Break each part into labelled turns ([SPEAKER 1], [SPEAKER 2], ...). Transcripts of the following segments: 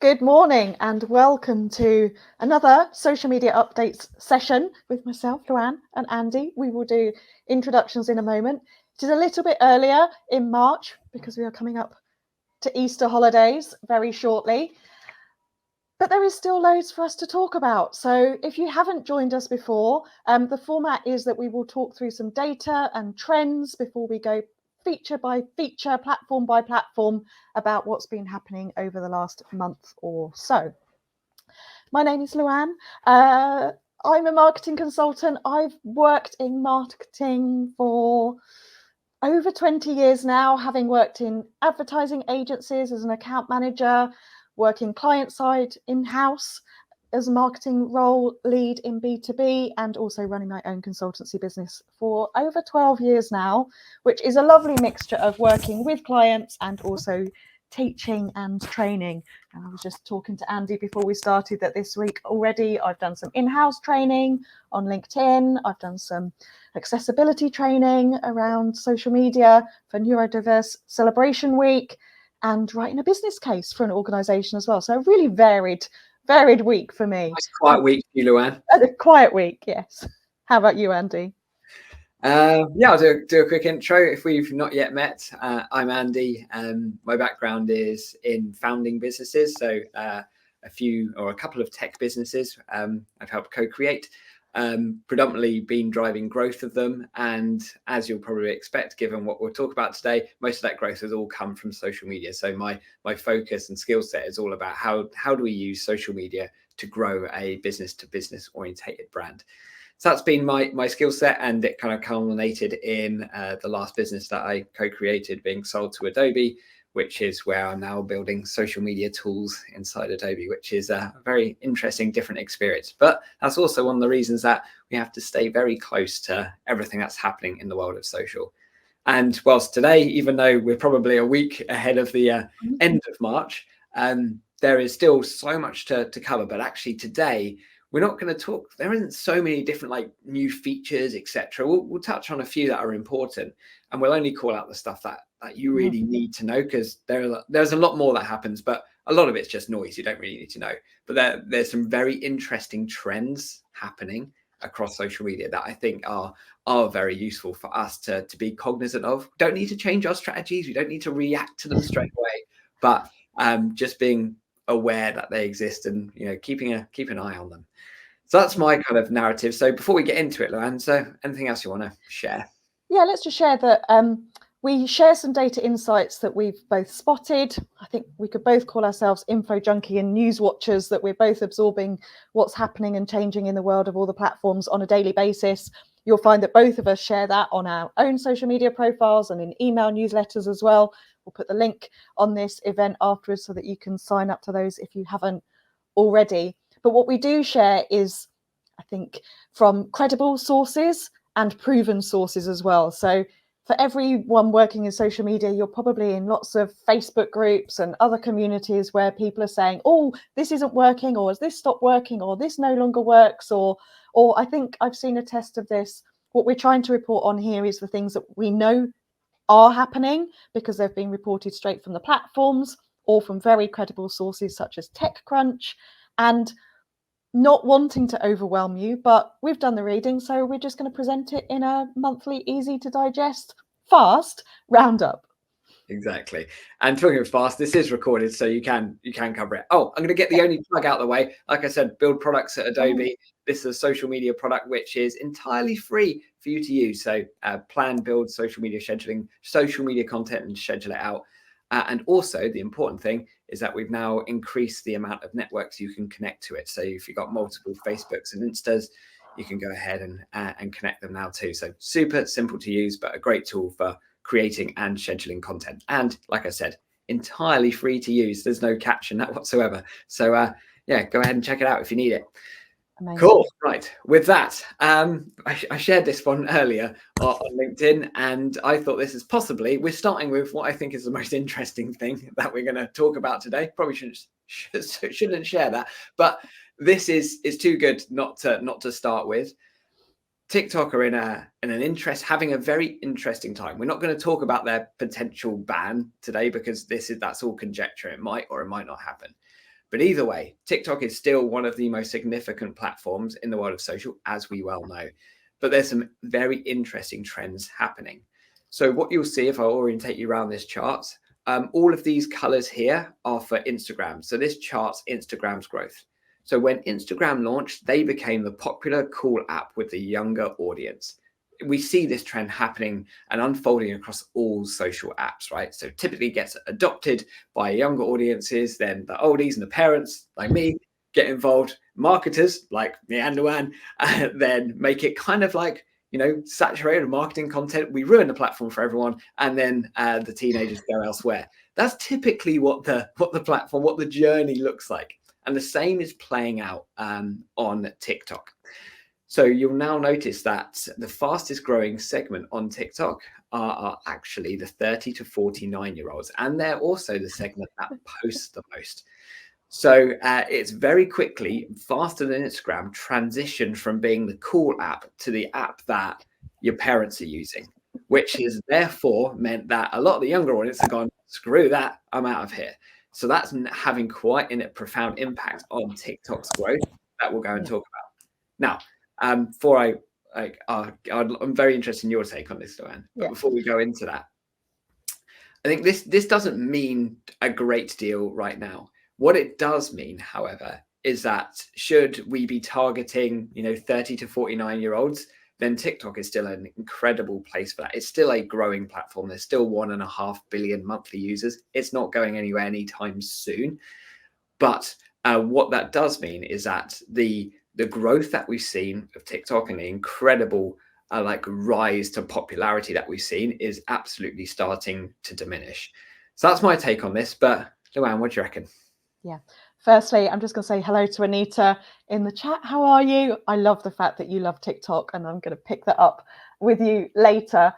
[SPEAKER 1] Good morning and welcome to another social media updates session with myself, Luan, and Andy. We will do introductions in a moment. It is a little bit earlier in March because we are coming up to Easter holidays very shortly. But there is still loads for us to talk about. So if you haven't joined us before, the format is that we will talk through some data and trends before we go feature by feature, platform by platform, about what's been happening over the last month or so. My name is Luan. I'm a marketing consultant. I've worked in marketing for over 20 years now, having worked in advertising agencies as an account manager, working client side in-house as a marketing role lead in B2B, and also running my own consultancy business for over 12 years now, which is a lovely mixture of working with clients and also teaching and training. And I was just talking to Andy before we started that this week already I've done some in-house training on LinkedIn. I've done some accessibility training around social media for Neurodiverse Celebration Week, and writing a business case for an organisation as well. So a really varied week for me.
[SPEAKER 2] Nice quiet week for you, Luan.
[SPEAKER 1] A quiet week, yes. How about you, Andy?
[SPEAKER 2] Yeah, I'll do a quick intro. If we've not yet met, I'm Andy. My background is in founding businesses, so a couple of tech businesses I've helped co-create. Predominantly been driving growth of them, and as you'll probably expect, given what we'll talk about today, most of that growth has all come from social media. So my focus and skill set is all about how do we use social media to grow a business to business orientated brand. So that's been my skill set, and it kind of culminated in the last business that I co-created being sold to Adobe, which is where I'm now building social media tools inside Adobe, which is a very interesting, different experience. But that's also one of the reasons that we have to stay very close to everything that's happening in the world of social. And whilst today, even though we're probably a week ahead of the end of March, there is still so much to cover. But actually today, we're not going to talk, there isn't so many different new features, etc. We'll touch on a few that are important, and we'll only call out the stuff that you really need to know, because there's a lot more that happens, but a lot of it's just noise. You don't really need to know. But there's some very interesting trends happening across social media that I think are very useful for us to be cognizant of. We don't need to change our strategies. We don't need to react to them straight away, but just being aware that they exist and keep an eye on them. So that's my kind of narrative. So before we get into it, Luan, so anything else you want to share?
[SPEAKER 1] Yeah, let's just share that we share some data insights that we've both spotted. I think we could both call ourselves info junkie and news watchers, that we're both absorbing what's happening and changing in the world of all the platforms on a daily basis. You'll find that both of us share that on our own social media profiles and in email newsletters as well. We'll put the link on this event afterwards so that you can sign up to those if you haven't already. But what we do share is, I think, from credible sources and proven sources as well. So for everyone working in social media, you're probably in lots of Facebook groups and other communities where people are saying, oh, this isn't working, or has this stopped working, or this no longer works, or I think I've seen a test of this. What we're trying to report on here is the things that we know are happening because they've been reported straight from the platforms or from very credible sources such as TechCrunch, and not wanting to overwhelm you, but we've done the reading, so we're just going to present it in a monthly, easy to digest, fast roundup.
[SPEAKER 2] Exactly. And talking of fast, this is recorded, so you can cover it. Oh, I'm going to get the only plug out of the way. Like I said, build products at Adobe. This is a social media product which is entirely free for you to use. So plan, build social media scheduling, social media content, and schedule it out. And also the important thing is that we've now increased the amount of networks you can connect to it. So if you've got multiple Facebooks and Instas, you can go ahead and connect them now too. So super simple to use, but a great tool for creating and scheduling content. And like I said, entirely free to use. There's no catch in that whatsoever. So yeah, go ahead and check it out if you need it. Amazing. Cool. Right. With that, I shared this one earlier on LinkedIn, and I thought this is we're starting with what I think is the most interesting thing that we're going to talk about today. Probably shouldn't share that, but this is too good not to start with. TikTok are having a very interesting time. We're not going to talk about their potential ban today because that's all conjecture. It might or it might not happen. But either way, TikTok is still one of the most significant platforms in the world of social, as we well know. But there's some very interesting trends happening. So what you'll see if I orientate you around this chart, all of these colors here are for Instagram. So this charts Instagram's growth. So when Instagram launched, they became the popular cool app with the younger audience. We see this trend happening and unfolding across all social apps, right? So typically it gets adopted by younger audiences, then the oldies and the parents like me get involved, marketers like me and Luan, then make it kind of like, saturated with marketing content. We ruin the platform for everyone, and then the teenagers go elsewhere. That's typically what the journey looks like. And the same is playing out on TikTok. So you'll now notice that the fastest growing segment on TikTok are actually the 30 to 49-year-olds. And they're also the segment that posts the most. So it's very quickly, faster than Instagram, transitioned from being the cool app to the app that your parents are using, which has therefore meant that a lot of the younger audience have gone, screw that, I'm out of here. So that's having quite a profound impact on TikTok's growth that we'll go and talk about. Now, I'm very interested in your take on this, Luan. But before we go into that, I think this doesn't mean a great deal right now. What it does mean, however, is that should we be targeting, 30 to 49-year-olds, then TikTok is still an incredible place for that. It's still a growing platform. There's still 1.5 billion monthly users. It's not going anywhere anytime soon. But what that does mean is that the growth that we've seen of TikTok and the incredible rise to popularity that we've seen is absolutely starting to diminish. So that's my take on this. But Luan, what do you reckon?
[SPEAKER 1] Yeah. Firstly, I'm just going to say hello to Anita in the chat. How are you? I love the fact that you love TikTok, and I'm going to pick that up with you later.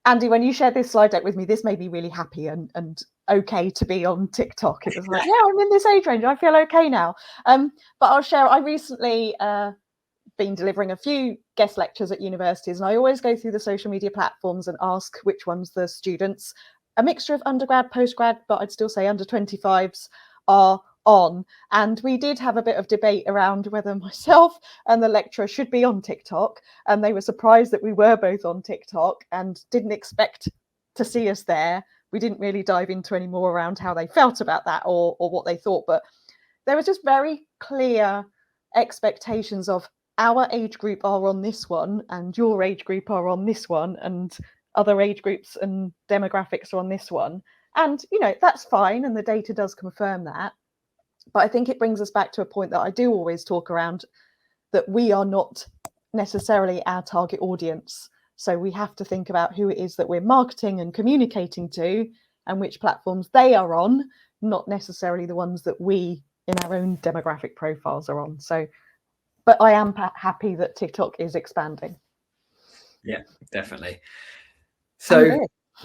[SPEAKER 1] Andy, when you shared this slide deck with me, this made me really happy and okay to be on TikTok. It was like, yeah, I'm in this age range. I feel okay now. But I'll share, I recently been delivering a few guest lectures at universities, and I always go through the social media platforms and ask which ones the students, a mixture of undergrad, postgrad, but I'd still say under 25s, are on. And we did have a bit of debate around whether myself and the lecturer should be on TikTok, and they were surprised that we were both on TikTok and didn't expect to see us there. We didn't really dive into any more around how they felt about that or what they thought, but there was just very clear expectations of our age group are on this one and your age group are on this one and other age groups and demographics are on this one. And, that's fine. And the data does confirm that. But I think it brings us back to a point that I do always talk around, that we are not necessarily our target audience. So we have to think about who it is that we're marketing and communicating to and which platforms they are on, not necessarily the ones that we in our own demographic profiles are on. So, but I am happy that TikTok is expanding.
[SPEAKER 2] Yeah, definitely. So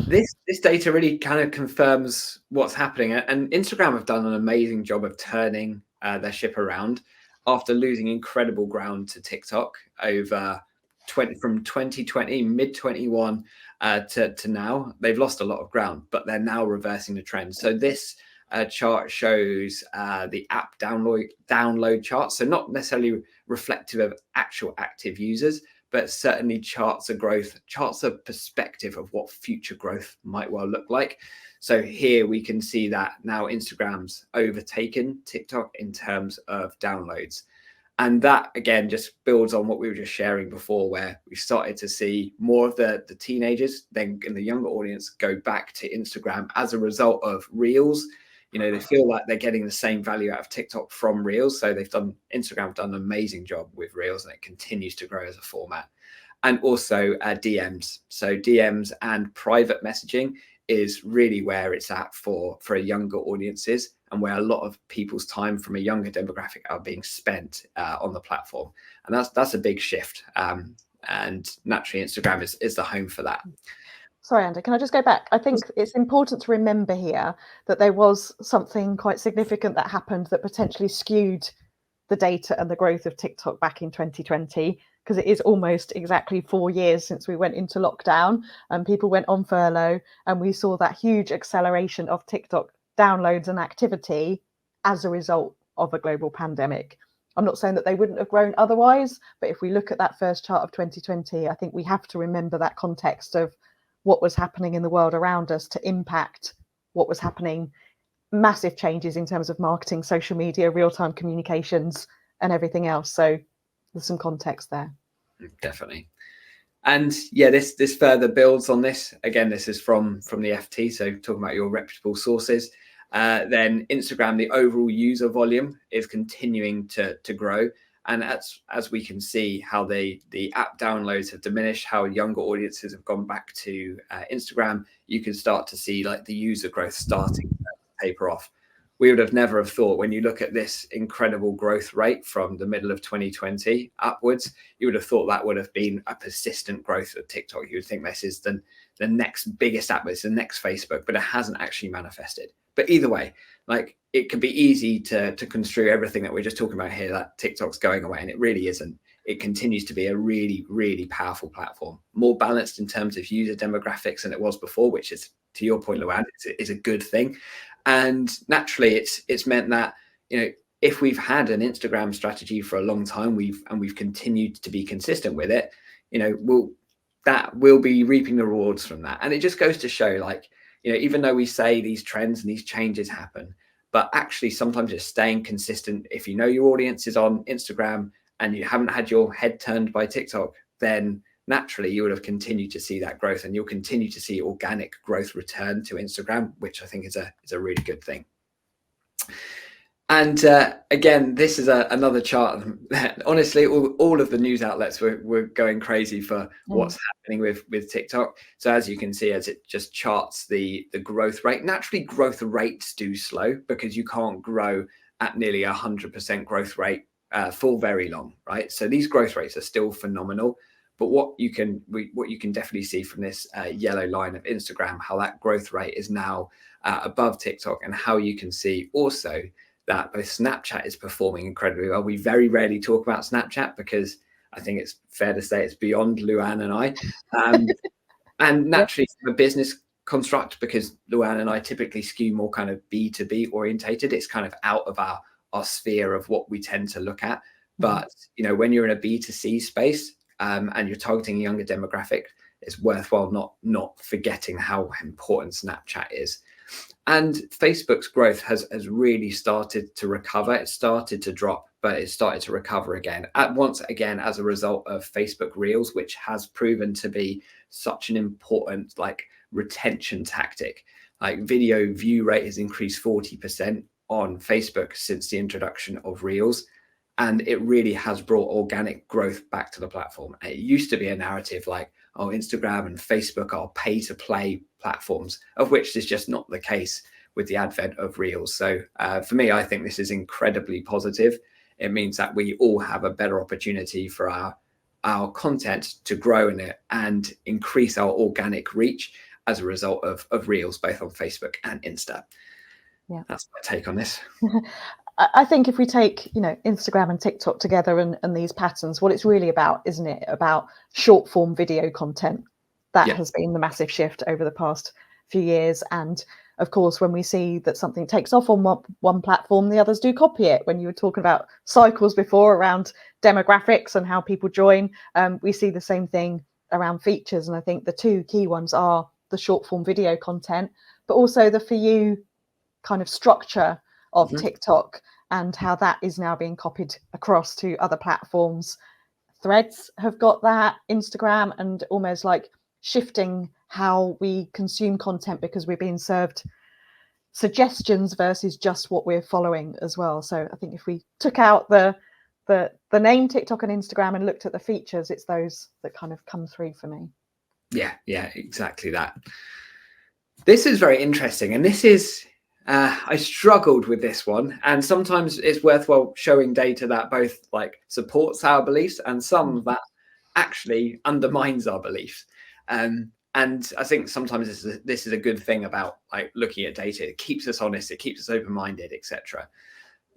[SPEAKER 2] this data really kind of confirms what's happening, and Instagram have done an amazing job of turning their ship around after losing incredible ground to TikTok over from 2020, mid 21 to now. They've lost a lot of ground, but they're now reversing the trend. So this chart shows the app download chart, so not necessarily reflective of actual active users, but certainly charts of growth, charts of perspective of what future growth might well look like. So here we can see that now Instagram's overtaken TikTok in terms of downloads. And that, again, just builds on what we were just sharing before, where we started to see more of the teenagers, then in the younger audience, go back to Instagram as a result of Reels. They feel like they're getting the same value out of TikTok from Reels. So Instagram have done an amazing job with Reels, and it continues to grow as a format. And also DMs. So DMs and private messaging is really where it's at for younger audiences, and where a lot of people's time from a younger demographic are being spent on the platform. And that's a big shift. And naturally, Instagram is the home for that.
[SPEAKER 1] Sorry, Andy, can I just go back? I think it's important to remember here that there was something quite significant that happened that potentially skewed the data and the growth of TikTok back in 2020, because it is almost exactly 4 years since we went into lockdown and people went on furlough, and we saw that huge acceleration of TikTok downloads and activity as a result of a global pandemic. I'm not saying that they wouldn't have grown otherwise, but if we look at that first chart of 2020, I think we have to remember that context of what was happening in the world around us to impact what was happening. Massive changes in terms of marketing, social media, real-time communications, and everything else. So there's some context there.
[SPEAKER 2] Definitely. And yeah, this further builds on this. Again, this is from the FT, so talking about your reputable sources. Then Instagram, the overall user volume is continuing to grow. And as we can see how the app downloads have diminished, how younger audiences have gone back to Instagram, you can start to see like the user growth starting to taper off. We would have never have thought, when you look at this incredible growth rate from the middle of 2020 upwards, you would have thought that would have been a persistent growth of TikTok. You would think this is the next biggest app, it's the next Facebook, but it hasn't actually manifested. But either way, like, it could be easy to construe everything that we're just talking about here, that TikTok's going away, and it really isn't. It continues to be a really, really powerful platform, more balanced in terms of user demographics than it was before, which is, to your point, Luan, is a good thing. And naturally, it's meant that, you know, if we've had an Instagram strategy for a long time, we've continued to be consistent with it, you know, we'll be reaping the rewards from that. And it just goes to show, like, you know, even though we say these trends and these changes happen, but actually sometimes just staying consistent. If you know your audience is on Instagram and you haven't had your head turned by TikTok, then naturally you would have continued to see that growth, and you'll continue to see organic growth return to Instagram, which I think is a really good thing. And again, this is another chart. Honestly, all of the news outlets were going crazy for what's happening with TikTok. So as you can see, as it just charts the growth rate, naturally growth rates do slow because you can't grow at nearly 100% growth rate for very long, right? So these growth rates are still phenomenal. But what you can definitely see from this yellow line of Instagram, how that growth rate is now above TikTok, and how you can see also that both Snapchat is performing incredibly well. We very rarely talk about Snapchat because I think it's fair to say it's beyond Luan and I. And naturally, from a business construct, because Luan and I typically skew more kind of B2B orientated, it's kind of out of our sphere of what we tend to look at. But, you know, when you're in a B2C space, and you're targeting a younger demographic, it's worthwhile not forgetting how important Snapchat is. And Facebook's growth has really started to recover. It started to drop, but it started to recover again, once again as a result of Facebook Reels, which has proven to be such an important like retention tactic. Like, video view rate has increased 40% on Facebook since the introduction of Reels. And it really has brought organic growth back to the platform. It used to be a narrative like, oh, Instagram and Facebook are pay-to-play platforms, of which is just not the case with the advent of Reels. So for me, I think this is incredibly positive. It means that we all have a better opportunity for our content to grow in it and increase our organic reach as a result of Reels, both on Facebook and Insta. Yeah, that's my take on this.
[SPEAKER 1] I think if we take, you know, Instagram and TikTok together and these patterns, what it's really about, isn't it, about short form video content? That has been the massive shift over the past few years. And of course, when we see that something takes off on one platform, the others do copy it. When you were talking about cycles before around demographics and how people join, we see the same thing around features. And I think the two key ones are the short form video content, but also the For You kind of structure of TikTok, and how that is now being copied across to other platforms. Threads have got that, Instagram, and almost like shifting how we consume content because we're being served suggestions versus just what we're following as well. So I think if we took out the name TikTok and Instagram and looked at the features, it's those that kind of come through for me.
[SPEAKER 2] Yeah, exactly that. This is very interesting, and this is I struggled with this one, and sometimes it's worthwhile showing data that both like supports our beliefs and some that actually undermines our beliefs. And I think sometimes this is a good thing about like looking at data. It keeps us honest, it keeps us open-minded, etc.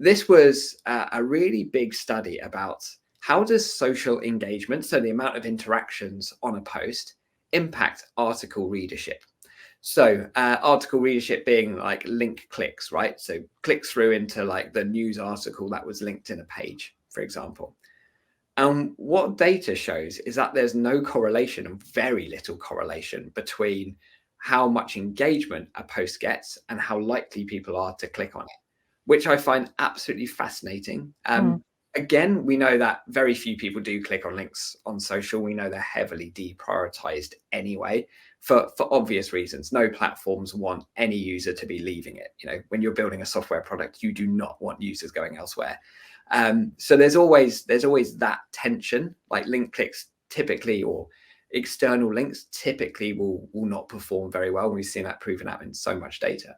[SPEAKER 2] This was a really big study about how does social engagement, so the amount of interactions on a post, impact article readership. So article readership being like link clicks, right? So click through into like the news article that was linked in a page, for example. And what data shows is that there's no correlation and very little correlation between how much engagement a post gets and how likely people are to click on it, which I find absolutely fascinating. Again, we know that very few people do click on links on social. We know they're heavily deprioritized anyway, for obvious reasons. No platforms want any user to be leaving it. You know, when you're building a software product, you do not want users going elsewhere. So there's always that tension. Like link clicks typically, or external links typically will not perform very well. We've seen that proven out in so much data.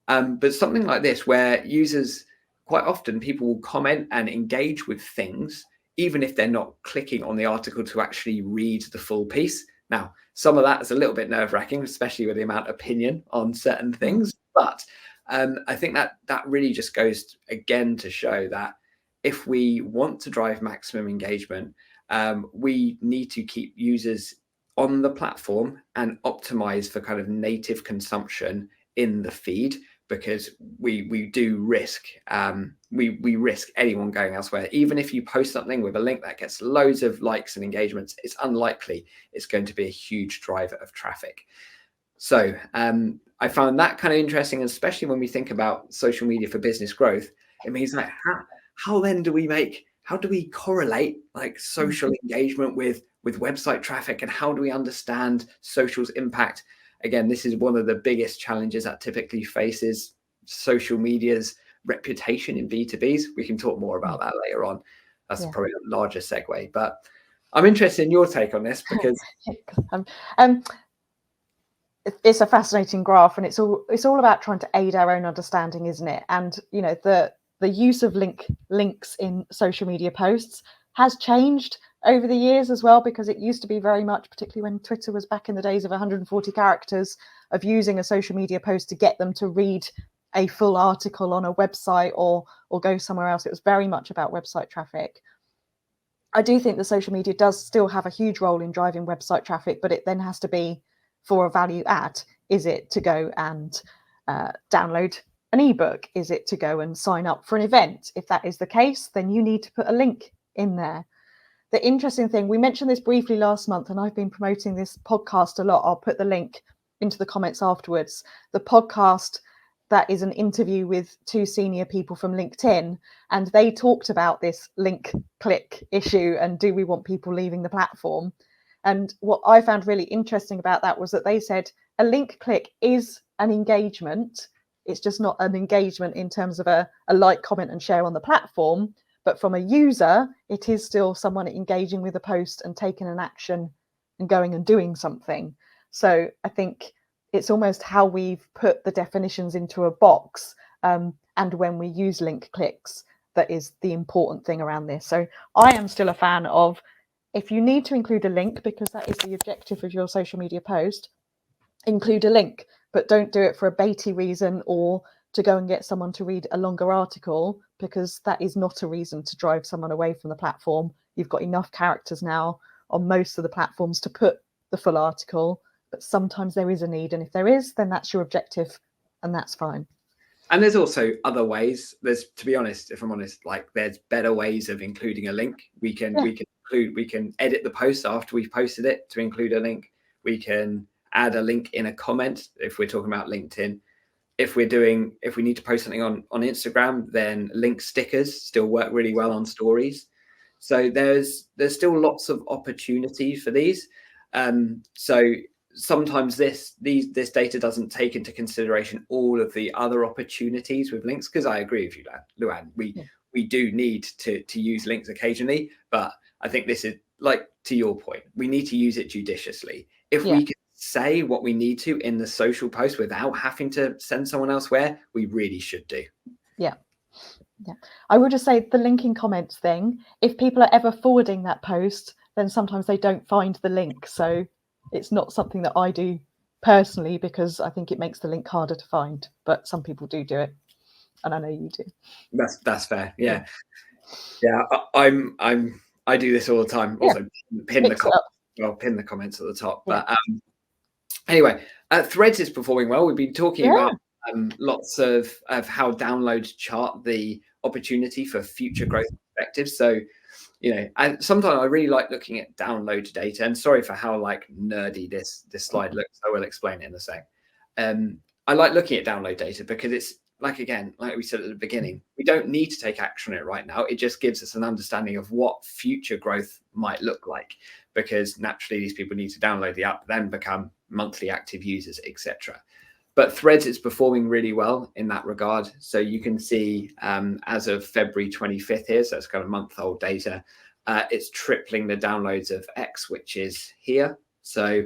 [SPEAKER 2] But something like this, where users, quite often people will comment and engage with things, even if they're not clicking on the article to actually read the full piece. Now, some of that is a little bit nerve-wracking, especially with the amount of opinion on certain things. But I think that really just goes again to show that if we want to drive maximum engagement, we need to keep users on the platform and optimize for kind of native consumption in the feed, because we do risk we risk anyone going elsewhere. Even if you post something with a link that gets loads of likes and engagements, it's unlikely it's going to be a huge driver of traffic. So I found that kind of interesting, especially when we think about social media for business growth. It means like how do we correlate like social engagement with website traffic, and how do we understand social's impact? Again, this is one of the biggest challenges that typically faces social media's reputation in B2Bs. We can talk more about that later on. That's probably a larger segue, but I'm interested in your take on this, because
[SPEAKER 1] it's a fascinating graph, and it's all about trying to aid our own understanding, isn't it? And you know, the use of links in social media posts has changed over the years as well, because it used to be very much, particularly when Twitter was back in the days of 140 characters, of using a social media post to get them to read a full article on a website or go somewhere else. It was very much about website traffic. I do think the social media does still have a huge role in driving website traffic, but it then has to be for a value add. Is it to go and download an ebook? Is it to go and sign up for an event? If that is the case, then you need to put a link in there. The interesting thing, we mentioned this briefly last month, and I've been promoting this podcast a lot. I'll put the link into the comments afterwards. The podcast that is an interview with two senior people from LinkedIn, and they talked about this link click issue and do we want people leaving the platform? And what I found really interesting about that was that they said a link click is an engagement. It's just not an engagement in terms of a like, comment and share on the platform. But from a user, it is still someone engaging with a post and taking an action and going and doing something. So I think it's almost how we've put the definitions into a box, and when we use link clicks, that is the important thing around this. So I am still a fan of, if you need to include a link, because that is the objective of your social media post, include a link, but don't do it for a baity reason or to go and get someone to read a longer article, because that is not a reason to drive someone away from the platform. You've got enough characters now on most of the platforms to put the full article, but sometimes there is a need, and if there is, then that's your objective, and that's fine.
[SPEAKER 2] And there's also other ways. There's, to be honest, if I'm honest, like there's better ways of including a link. We can edit the post after we've posted it to include a link. We can add a link in a comment if we're talking about LinkedIn. If we need to post something on Instagram, then link stickers still work really well on stories. So there's still lots of opportunity for these. So sometimes this data doesn't take into consideration all of the other opportunities with links, because I agree with you, Luan. We do need to use links occasionally, but I think this is, like, to your point, we need to use it judiciously. If we can say what we need to in the social post without having to send someone elsewhere, we really should do.
[SPEAKER 1] Yeah. I would just say the linking comments thing, if people are ever forwarding that post, then sometimes they don't find the link. So it's not something that I do personally, because I think it makes the link harder to find, but some people do it, and I know you do.
[SPEAKER 2] That's fair. Yeah. I do this all the time. Also pin the comments at the top. But anyway, Threads is performing well. We've been talking
[SPEAKER 1] Yeah.
[SPEAKER 2] about lots of how downloads chart the opportunity for future growth perspectives. So, and sometimes I really like looking at download data. And sorry for how like nerdy this slide looks. I will explain it in a sec. I like looking at download data because it's like, again, like we said at the beginning, we don't need to take action on it right now. It just gives us an understanding of what future growth might look like, because naturally these people need to download the app, then become monthly active users, etc. But Threads is performing really well in that regard. So you can see as of February 25th here, so it's kind of month-old data, it's tripling the downloads of X, which is here. So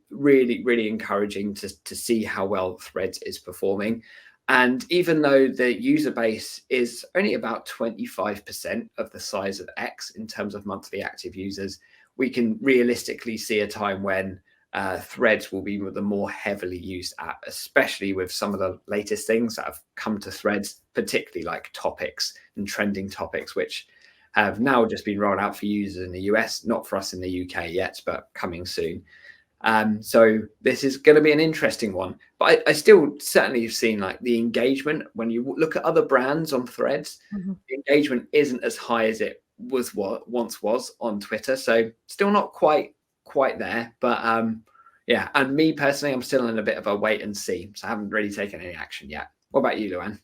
[SPEAKER 2] really, really encouraging to see how well Threads is performing. And even though the user base is only about 25% of the size of X in terms of monthly active users, we can realistically see a time when Threads will be the more heavily used app, especially with some of the latest things that have come to Threads, particularly like topics and trending topics, which have now just been rolled out for users in the US, not for us in the UK yet, but coming soon. So this is going to be an interesting one, but I still certainly have seen like the engagement when you look at other brands on Threads, the engagement isn't as high as it was what once was on Twitter. So still not quite there, but yeah. And me personally, I'm still in a bit of a wait and see, so I haven't really taken any action yet. What about you, Luan?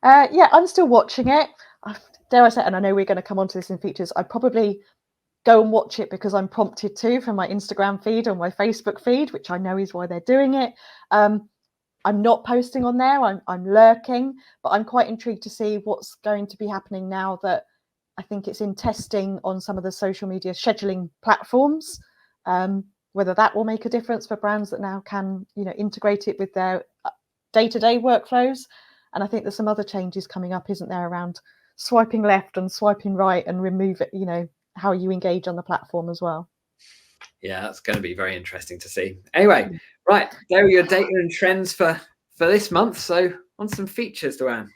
[SPEAKER 1] Yeah, I'm still watching it. Dare I say, and I know we're going to come on to this in features, I'd probably go and watch it because I'm prompted to from my Instagram feed or my Facebook feed, which I know is why they're doing it. I'm not posting on there. I'm lurking, but I'm quite intrigued to see what's going to be happening now that I think it's in testing on some of the social media scheduling platforms. Whether that will make a difference for brands that now can, integrate it with their day-to-day workflows. And I think there's some other changes coming up, isn't there, around swiping left and swiping right and remove it, how you engage on the platform as well.
[SPEAKER 2] Yeah, that's going to be very interesting to see. Anyway, right, there are your data and trends for this month. So on some features, Luan.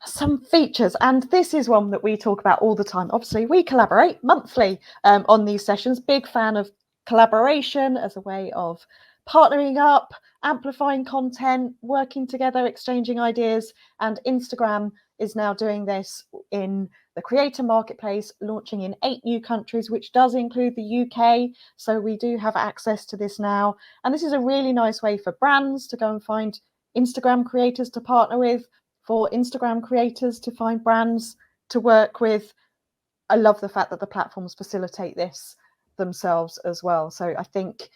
[SPEAKER 1] Some features, and this is one that we talk about all the time. Obviously, we collaborate monthly on these sessions. Big fan of collaboration as a way of partnering up, amplifying content, working together, exchanging ideas. And Instagram is now doing this in the creator marketplace, launching in 8 new countries, which does include the UK. So we do have access to this now. And this is a really nice way for brands to go and find Instagram creators to partner with, for Instagram creators to find brands to work with. I love the fact that the platforms facilitate this themselves as well. So I think it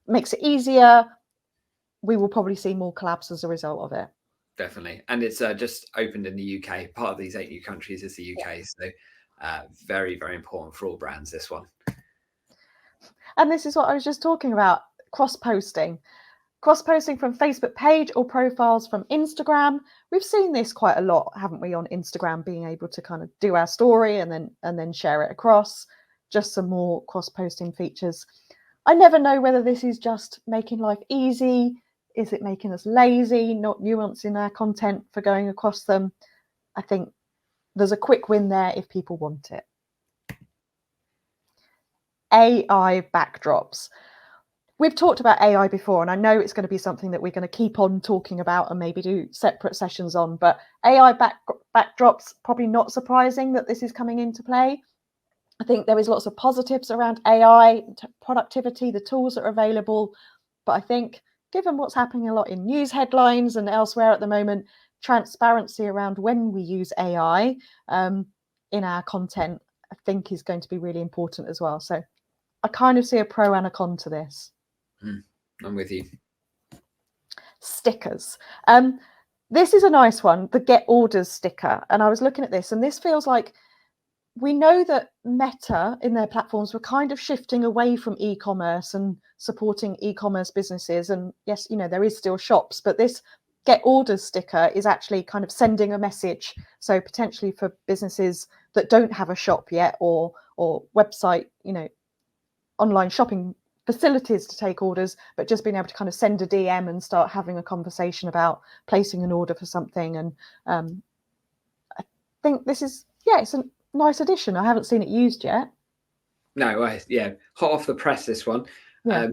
[SPEAKER 1] makes it easier. We will probably see more collabs as a result of it.
[SPEAKER 2] Definitely. And it's just opened in the UK. Part of these 8 new countries is the UK. So very, very important for all brands, this one.
[SPEAKER 1] And this is what I was just talking about, cross-posting. Cross-posting from Facebook page or profiles from Instagram. We've seen this quite a lot, haven't we, on Instagram, being able to kind of do our story and then share it across. Just some more cross-posting features. I never know whether this is just making life easy. Is it making us lazy, not nuancing our content for going across them? I think there's a quick win there if people want it. AI backdrops. We've talked about AI before, and I know it's going to be something that we're going to keep on talking about and maybe do separate sessions on, but AI backdrops, probably not surprising that this is coming into play. I think there is lots of positives around AI, productivity, the tools that are available, but I think given what's happening a lot in news headlines and elsewhere at the moment, transparency around when we use AI in our content, I think is going to be really important as well. So I kind of see a pro and a con to this.
[SPEAKER 2] I'm with you.
[SPEAKER 1] Stickers. This is a nice one, the Get Orders sticker. And I was looking at this, and this feels like we know that Meta in their platforms were kind of shifting away from e-commerce and supporting e-commerce businesses. And yes, there is still shops, but this Get Orders sticker is actually kind of sending a message. So potentially for businesses that don't have a shop yet or website, online shopping facilities to take orders, but just being able to kind of send a DM and start having a conversation about placing an order for something. And I think this is, it's a nice addition. I haven't seen it used yet.
[SPEAKER 2] No, hot off the press, this one.
[SPEAKER 1] Yeah.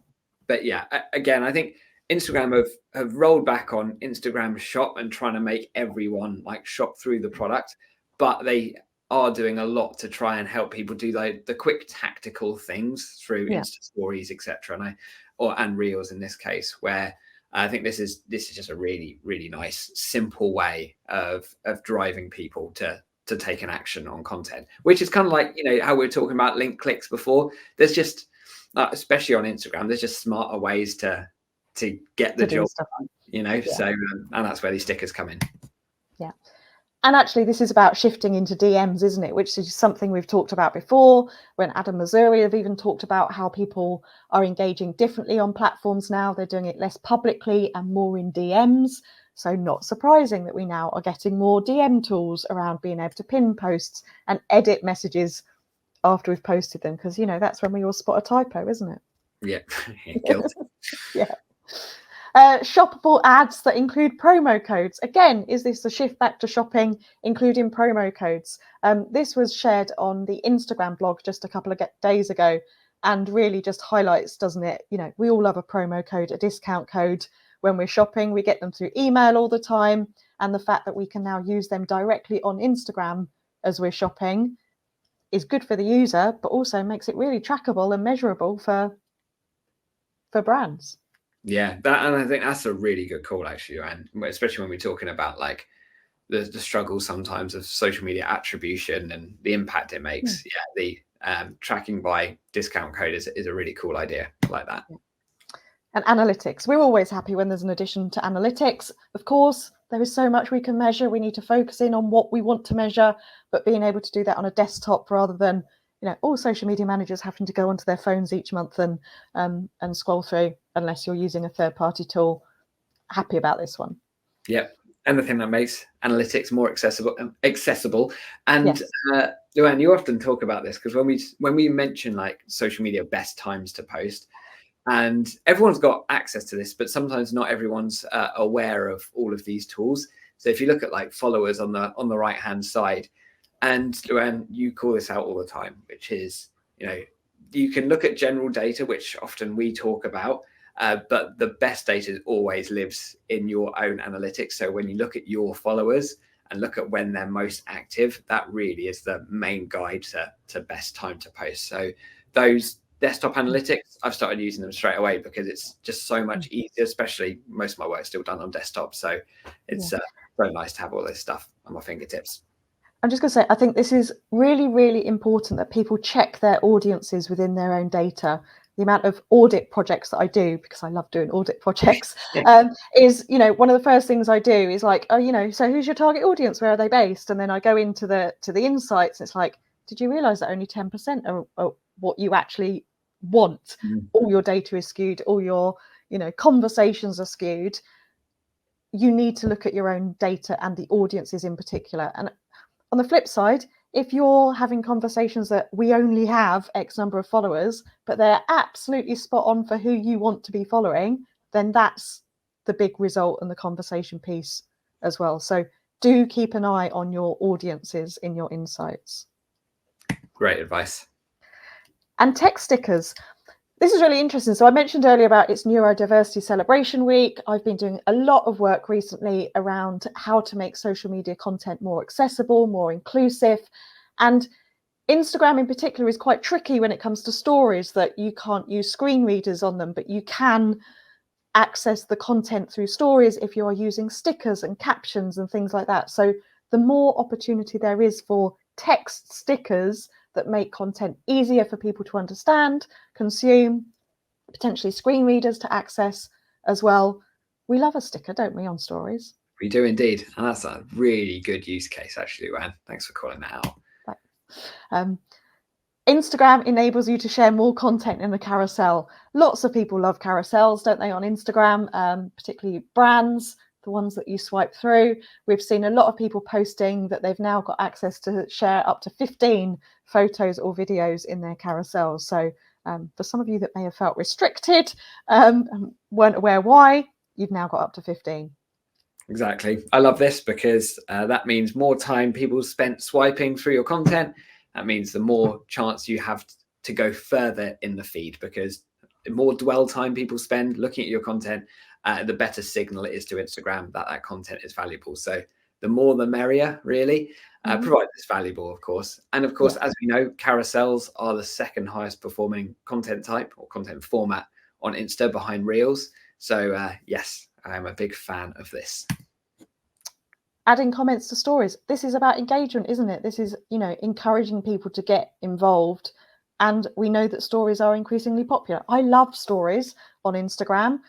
[SPEAKER 2] But yeah, again, I think Instagram have rolled back on Instagram Shop and trying to make everyone like shop through the product, but they are doing a lot to try and help people do like the quick tactical things through Insta stories, etc. And reels in this case, where I think this is just a really, really nice, simple way of driving people to take an action on content, which is kind of like, you know, how we were talking about link clicks before. There's just, especially on Instagram, there's just smarter ways to get the job done, you know. So and that's where these stickers come in.
[SPEAKER 1] Yeah. And actually, this is about shifting into DMs, isn't it? Which is something we've talked about before. When Adam Missouri have even talked about how people are engaging differently on platforms now. They're doing it less publicly and more in DMs. So not surprising that we now are getting more DM tools around being able to pin posts and edit messages after we've posted them. Because, you know, that's when we all spot a typo, isn't it?
[SPEAKER 2] Yeah, guilty.
[SPEAKER 1] Yeah. Shoppable ads that include promo codes. Again, is this a shift back to shopping, including promo codes? This was shared on the Instagram blog just a couple of days ago and really just highlights, doesn't it? You know, we all love a promo code, a discount code when we're shopping. We get them through email all the time. And the fact that we can now use them directly on Instagram as we're shopping is good for the user, but also makes it really trackable and measurable for brands.
[SPEAKER 2] Yeah, and I think that's a really good call, actually, and especially when we're talking about like the struggle sometimes of social media attribution and the impact it makes. The tracking by discount code is a really cool idea like that.
[SPEAKER 1] And analytics. We're always happy when there's an addition to analytics. Of course, there is so much we can measure. We need to focus in on what we want to measure, but being able to do that on a desktop rather than, you know, all social media managers having to go onto their phones each month and scroll through, unless you're using a third-party tool. Happy about this one.
[SPEAKER 2] Yep. And the thing that makes analytics more accessible. And yes. Luan, you often talk about this because when we mention like social media best times to post, and everyone's got access to this, but sometimes not everyone's aware of all of these tools. So if you look at like followers on the right hand side, and Luan, you call this out all the time, which is, you know, you can look at general data, which often we talk about, but the best data always lives in your own analytics. So when you look at your followers and look at when they're most active, that really is the main guide to best time to post. So those desktop analytics, I've started using them straight away because it's just so much easier, especially most of my work is still done on desktop. So it's so nice to have all this stuff on my fingertips.
[SPEAKER 1] I'm just going to say, I think this is really, really important that people check their audiences within their own data. The amount of audit projects that I do, because I love doing audit projects, is, you know, one of the first things I do is like, oh, you know, so who's your target audience? Where are they based? And then I go into the insights. And it's like, did you realize that only 10% are what you actually want? All your data is skewed, all your, you know, conversations are skewed. You need to look at your own data and the audiences in particular. And on the flip side, if you're having conversations that we only have X number of followers, but they're absolutely spot on for who you want to be following, then that's the big result and the conversation piece as well. So do keep an eye on your audiences in your insights.
[SPEAKER 2] Great advice.
[SPEAKER 1] And text stickers. This is really interesting. So I mentioned earlier about it's Neurodiversity Celebration Week. I've been doing a lot of work recently around how to make social media content more accessible, more inclusive. And Instagram in particular is quite tricky when it comes to stories, that you can't use screen readers on them, but you can access the content through stories if you are using stickers and captions and things like that. So the more opportunity there is for text stickers that make content easier for people to understand, consume, potentially screen readers to access as well. We love a sticker, don't we, on stories?
[SPEAKER 2] We do indeed. And that's a really good use case, actually, Luan. Thanks for calling that out.
[SPEAKER 1] Instagram enables you to share more content in the carousel. Lots of people love carousels, don't they, on Instagram, particularly brands, the ones that you swipe through. We've seen a lot of people posting that they've now got access to share up to 15 photos or videos in their carousels. So for some of you that may have felt restricted and weren't aware why, you've now got up to 15.
[SPEAKER 2] Exactly. I love this because that means more time people spent swiping through your content. That means the more chance you have to go further in the feed, because the more dwell time people spend looking at your content, the better signal it is to Instagram that that content is valuable. So the more the merrier, really, provided it's valuable, of course. And of course, as we know, carousels are the second highest performing content type or content format on Insta behind Reels. So yes, I am a big fan of this.
[SPEAKER 1] Adding comments to stories. This is about engagement, isn't it? This is, you know, encouraging people to get involved. And we know that stories are increasingly popular. I love stories on Instagram.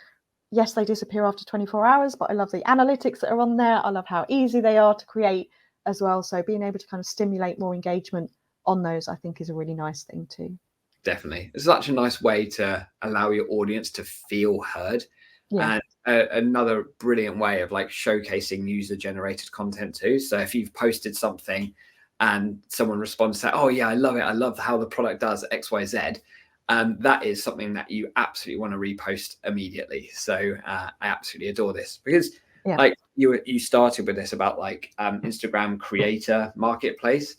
[SPEAKER 1] Yes, they disappear after 24 hours, but I love the analytics that are on there. I love how easy they are to create as well. So being able to kind of stimulate more engagement on those, I think, is a really nice thing too.
[SPEAKER 2] Definitely. It's such a nice way to allow your audience to feel heard.
[SPEAKER 1] Yeah.
[SPEAKER 2] And another brilliant way of like showcasing user generated content too. So if you've posted something and someone responds to, oh yeah, I love it, I love how the product does XYZ, that is something that you absolutely want to repost immediately. So I absolutely adore this because like you started with this about like Instagram creator marketplace.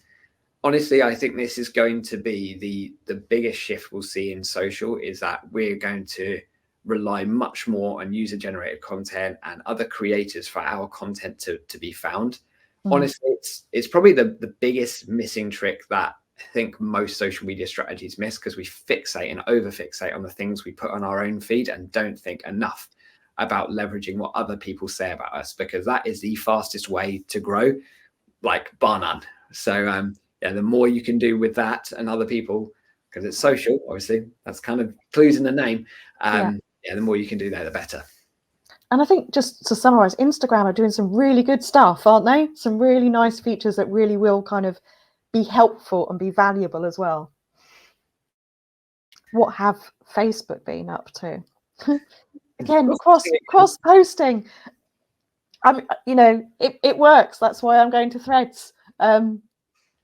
[SPEAKER 2] Honestly, I think this is going to be the biggest shift we'll see in social, is that we're going to rely much more on user generated content and other creators for our content to be found. Honestly, it's probably the biggest missing trick that I think most social media strategies miss, because we fixate and over fixate on the things we put on our own feed and don't think enough about leveraging what other people say about us, because that is the fastest way to grow, like bar none. So yeah, the more you can do with that and other people, because it's social, obviously, that's kind of clues in the name. Yeah, the more you can do there, the better.
[SPEAKER 1] And I think, just to summarize, Instagram are doing some really good stuff, aren't they? Some really nice features that really will kind of be helpful and be valuable as well. What have Facebook been up to? Again, cross posting. You know, it works. That's why I'm going to Threads.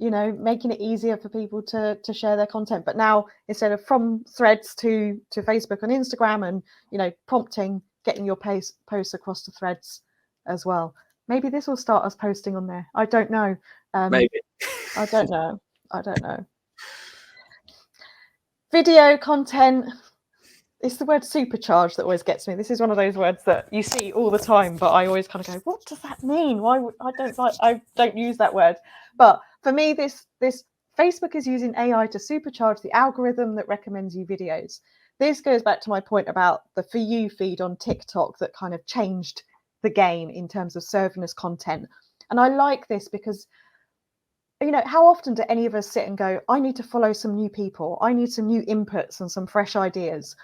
[SPEAKER 1] You know, making it easier for people to share their content. But now, instead of from Threads to Facebook and Instagram, and, you know, prompting, getting your posts across to Threads as well. Maybe this will start us posting on there. I don't know.
[SPEAKER 2] Maybe.
[SPEAKER 1] I don't know. Video content. It's the word supercharged that always gets me. This is one of those words that you see all the time, but I always kind of go, what does that mean? Why I don't use that word. But for me, this Facebook is using AI to supercharge the algorithm that recommends you videos. This goes back to my point about the For You feed on TikTok that kind of changed the game in terms of serving us content. And I like this because, you know, how often do any of us sit and go, I need to follow some new people, I need some new inputs and some fresh ideas?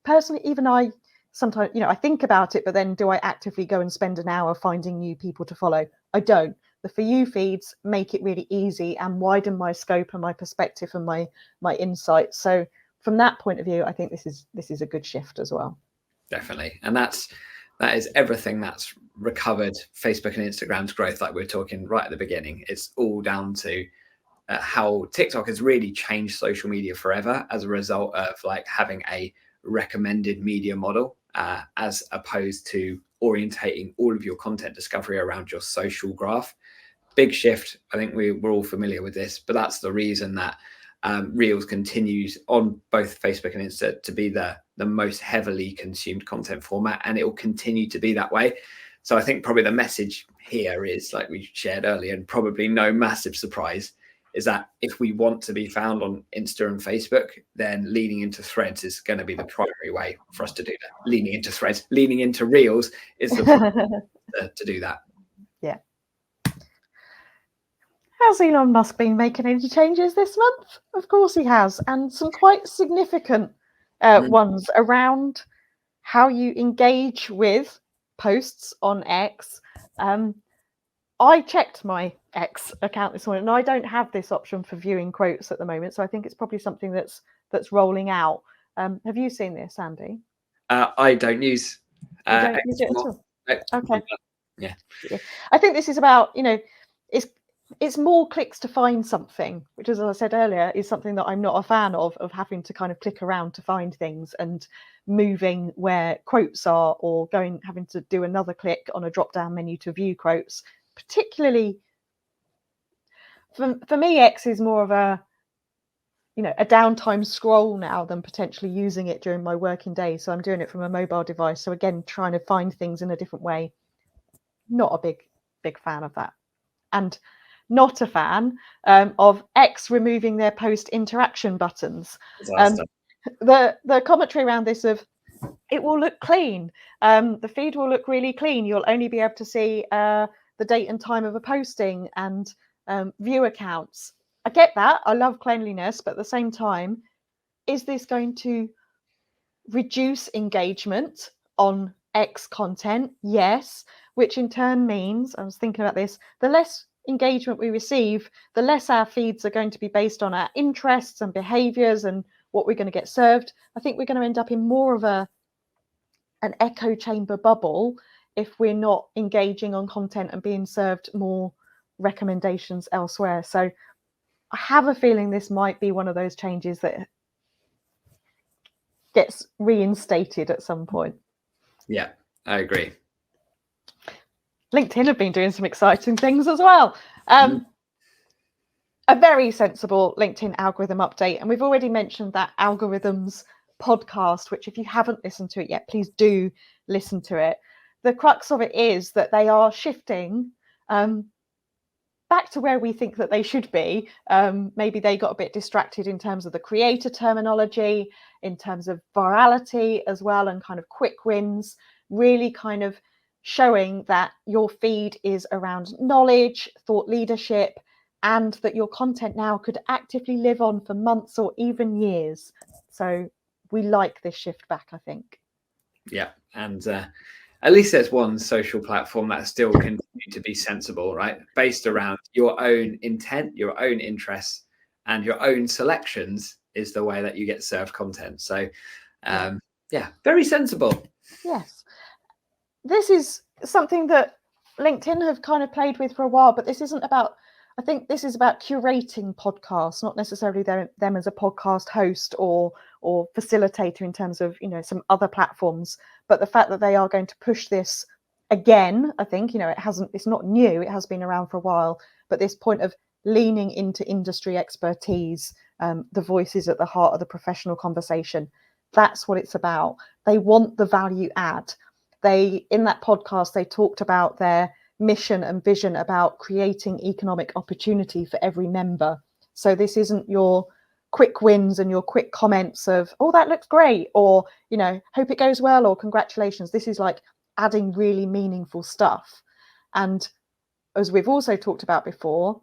[SPEAKER 1] Personally, even I sometimes, you know, I think about it, but then do I actively go and spend an hour finding new people to follow? I don't. The For You feeds make it really easy and widen my scope and my perspective and my insights. So from that point of view, I think this is a good shift as well.
[SPEAKER 2] Definitely. And that is everything that's recovered Facebook and Instagram's growth, like we were talking right at the beginning. It's all down to how TikTok has really changed social media forever as a result of like having a recommended media model, as opposed to orientating all of your content discovery around your social graph. Big shift. I think we're all familiar with this, but that's the reason that Reels continues on both Facebook and Insta to be the most heavily consumed content format, and it will continue to be that way. So I think probably the message here is, like we shared earlier, and probably no massive surprise, is that if we want to be found on Insta and Facebook, then leaning into Threads is going to be the primary way for us to do that. Leaning into Threads, leaning into Reels is the primary to do that.
[SPEAKER 1] Yeah. Has Elon Musk been making any changes this month? Of course he has, and some quite significant ones around how you engage with posts on X. I checked my X account this morning, and I don't have this option for viewing quotes at the moment, so I think it's probably something that's rolling out. Have you seen this, Andy?
[SPEAKER 2] I don't use.
[SPEAKER 1] You don't use it at all? Okay.
[SPEAKER 2] Yeah.
[SPEAKER 1] I think this is about, you know, it's more clicks to find something, which, as I said earlier, is something that I'm not a fan of having to kind of click around to find things and moving where quotes are, or having to do another click on a drop down menu to view quotes. Particularly for me, X is more of a a downtime scroll now than potentially using it during my working day. So I'm doing it from a mobile device. So again, trying to find things in a different way. Not a big fan of that. And not a fan of X removing their post interaction buttons. The commentary around this of it will look clean. The feed will look really clean. You'll only be able to see the date and time of a posting and view accounts. I get that. I love cleanliness, but at the same time, is this going to reduce engagement on X content? Yes, which in turn means, I was thinking about this, the less engagement we receive, the less our feeds are going to be based on our interests and behaviors and what we're going to get served. I think we're going to end up in more of an echo chamber bubble if we're not engaging on content and being served more recommendations elsewhere. So I have a feeling this might be one of those changes that gets reinstated at some point.
[SPEAKER 2] Yeah, I agree.
[SPEAKER 1] LinkedIn have been doing some exciting things as well. A very sensible LinkedIn algorithm update. And we've already mentioned that Algorithms podcast, which if you haven't listened to it yet, please do listen to it. The crux of it is that they are shifting back to where we think that they should be. Maybe they got a bit distracted in terms of the creator terminology, in terms of virality as well, and kind of quick wins, really kind of showing that your feed is around knowledge, thought leadership, and that your content now could actively live on for months or even years. So we like this shift back, I think.
[SPEAKER 2] Yeah, and at least there's one social platform that still continues to be sensible, right? Based around your own intent, your own interests, and your own selections is the way that you get served content. So yeah, very sensible.
[SPEAKER 1] Yes. This is something that LinkedIn have kind of played with for a while, but this isn't about, I think this is about curating podcasts, not necessarily them as a podcast host or facilitator in terms of, some other platforms, but the fact that they are going to push this again. I think, it's not new, it has been around for a while, but this point of leaning into industry expertise, the voices at the heart of the professional conversation, that's what it's about. They want the value add. In that podcast, they talked about their mission and vision about creating economic opportunity for every member. So this isn't your quick wins and your quick comments of, oh, that looks great, or, hope it goes well, or congratulations. This is like adding really meaningful stuff. And as we've also talked about before,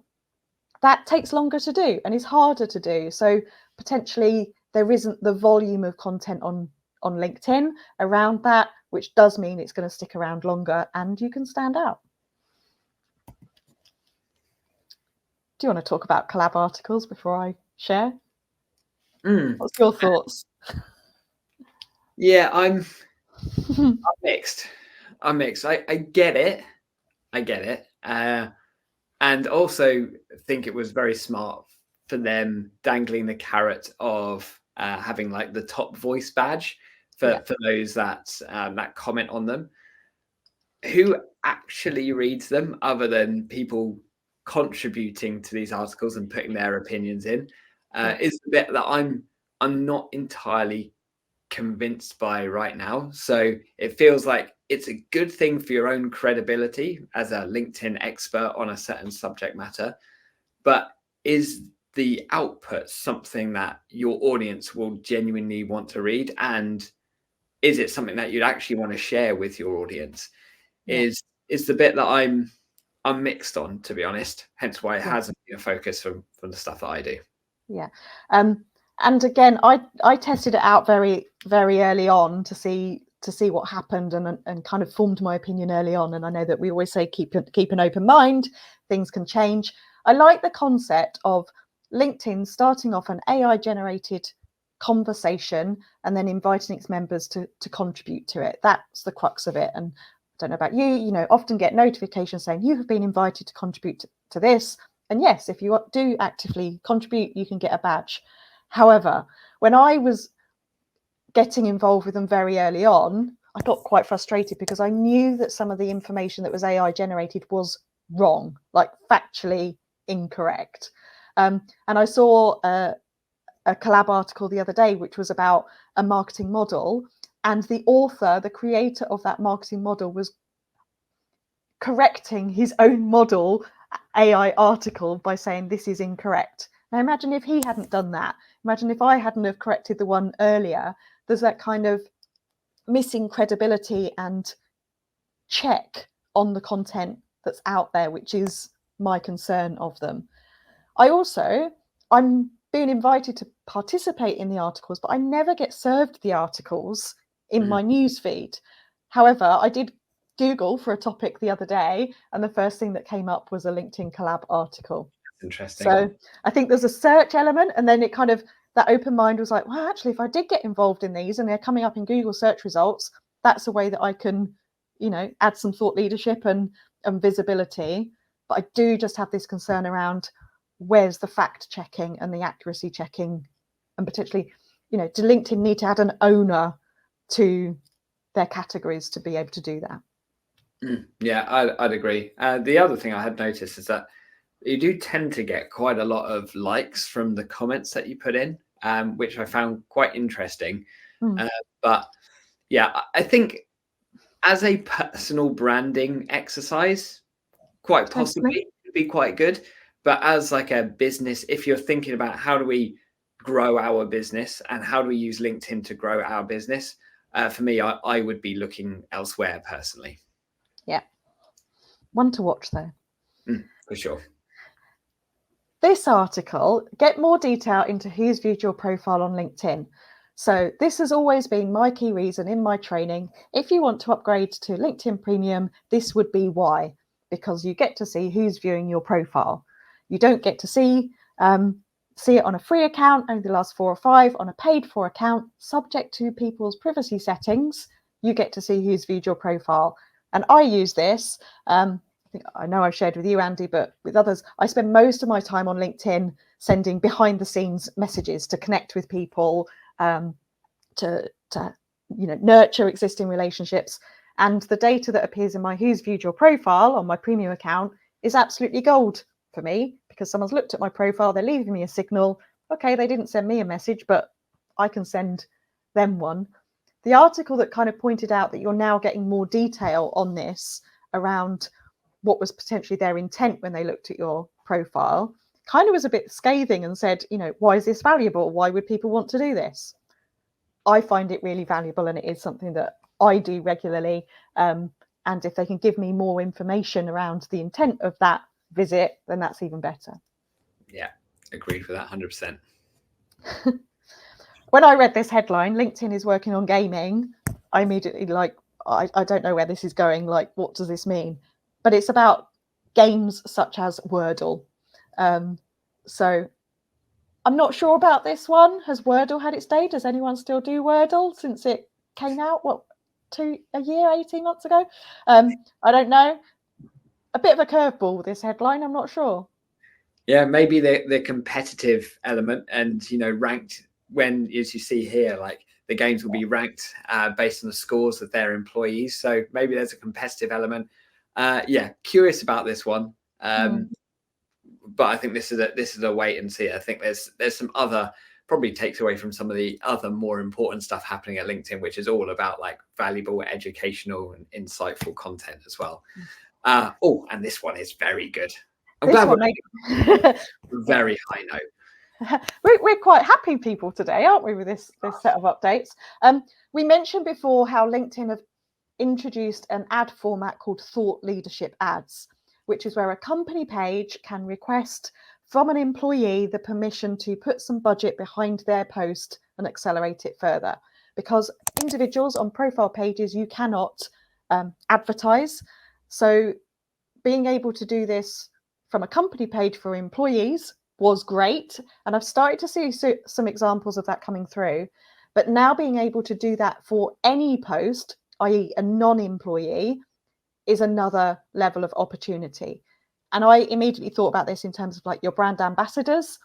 [SPEAKER 1] that takes longer to do and is harder to do. So potentially there isn't the volume of content on LinkedIn around that, which does mean it's going to stick around longer and you can stand out. Do you want to talk about collab articles before I share? What's your thoughts?
[SPEAKER 2] Yeah, I'm mixed. I get it. And also think it was very smart for them dangling the carrot of having like the top voice badge for those that comment on them. Who actually reads them other than people contributing to these articles and putting their opinions in is the bit that I'm not entirely convinced by right now. So it feels like it's a good thing for your own credibility as a LinkedIn expert on a certain subject matter, but is the output something that your audience will genuinely want to read? And is it something that you'd actually want to share with your audience? Is the bit that I'm mixed on, to be honest, hence why it hasn't been a focus from the stuff that I do.
[SPEAKER 1] And again, I tested it out very, very early on to see what happened and kind of formed my opinion early on. And I know that we always say keep an open mind, things can change. I like the concept of LinkedIn starting off an AI generated conversation and then inviting its members to contribute to it. That's the crux of it. And I don't know about you, often get notifications saying you have been invited to contribute to this. And yes, if you do actively contribute, you can get a badge. However, when I was getting involved with them very early on, I got quite frustrated because I knew that some of the information that was AI generated was wrong, like factually incorrect. And I saw a collab article the other day, which was about a marketing model, and the author, the creator of that marketing model, was correcting his own model AI article by saying this is incorrect. Now imagine if he hadn't done that. Imagine if I hadn't have corrected the one earlier. There's that kind of missing credibility and check on the content that's out there, which is my concern of them. I'm being invited to participate in the articles, but I never get served the articles in my news feed. However, I did Google for a topic the other day, and the first thing that came up was a LinkedIn collab article.
[SPEAKER 2] Interesting.
[SPEAKER 1] So I think there's a search element, and then it kind of, that open mind was like, well, actually, if I did get involved in these and they're coming up in Google search results, that's a way that I can, add some thought leadership and visibility. But I do just have this concern around where's the fact checking and the accuracy checking, and potentially, do LinkedIn need to add an owner to their categories to be able to do that?
[SPEAKER 2] Yeah, I'd agree. The other thing I had noticed is that you do tend to get quite a lot of likes from the comments that you put in, which I found quite interesting. But yeah, I think as a personal branding exercise, quite possibly would be quite good. But as like a business, if you're thinking about how do we grow our business and how do we use LinkedIn to grow our business, for me, I would be looking elsewhere personally.
[SPEAKER 1] Yeah. One to watch though.
[SPEAKER 2] For sure.
[SPEAKER 1] This article, get more detail into who's viewed your profile on LinkedIn. So this has always been my key reason in my training. If you want to upgrade to LinkedIn Premium, this would be why, because you get to see who's viewing your profile. You don't get to see it on a free account, only the last 4 or 5. On a paid for account, subject to people's privacy settings, you get to see who's viewed your profile. And I use this. I know I've shared with you, Andy, but with others, I spend most of my time on LinkedIn sending behind the scenes messages to connect with people, to nurture existing relationships. And the data that appears in my who's viewed your profile on my premium account is absolutely gold for me, because someone's looked at my profile, they're leaving me a signal. Okay, they didn't send me a message, but I can send them one. The article that kind of pointed out that you're now getting more detail on this around what was potentially their intent when they looked at your profile kind of was a bit scathing and said, why is this valuable? Why would people want to do this? I find it really valuable, and it is something that I do regularly. And if they can give me more information around the intent of that visit, then that's even better.
[SPEAKER 2] Yeah, agreed with that 100%.
[SPEAKER 1] When I read this headline, LinkedIn is working on gaming, I immediately I don't know where this is going. Like, what does this mean? But it's about games such as Wordle. So I'm not sure about this one. Has Wordle had its day? Does anyone still do Wordle since it came out? A year, 18 months ago? I don't know. A bit of a curveball, this headline. I'm not sure.
[SPEAKER 2] Yeah, maybe the competitive element, and ranked, when, as you see here, like the games will be ranked based on the scores of their employees. So maybe there's a competitive element. Yeah, curious about this one. But I think this is a wait and see. I think there's some other, probably takes away from some of the other more important stuff happening at LinkedIn, which is all about like valuable, educational and insightful content as well. And this one is very good. I'm glad we're very high note.
[SPEAKER 1] We're quite happy people today, aren't we, with this set of updates? We mentioned before how LinkedIn have introduced an ad format called thought leadership ads, which is where a company page can request from an employee the permission to put some budget behind their post and accelerate it further. Because individuals on profile pages, you cannot advertise. So being able to do this from a company page for employees was great. And I've started to see some examples of that coming through. But now being able to do that for any post, i.e. a non-employee, is another level of opportunity. And I immediately thought about this in terms of like your brand ambassadors,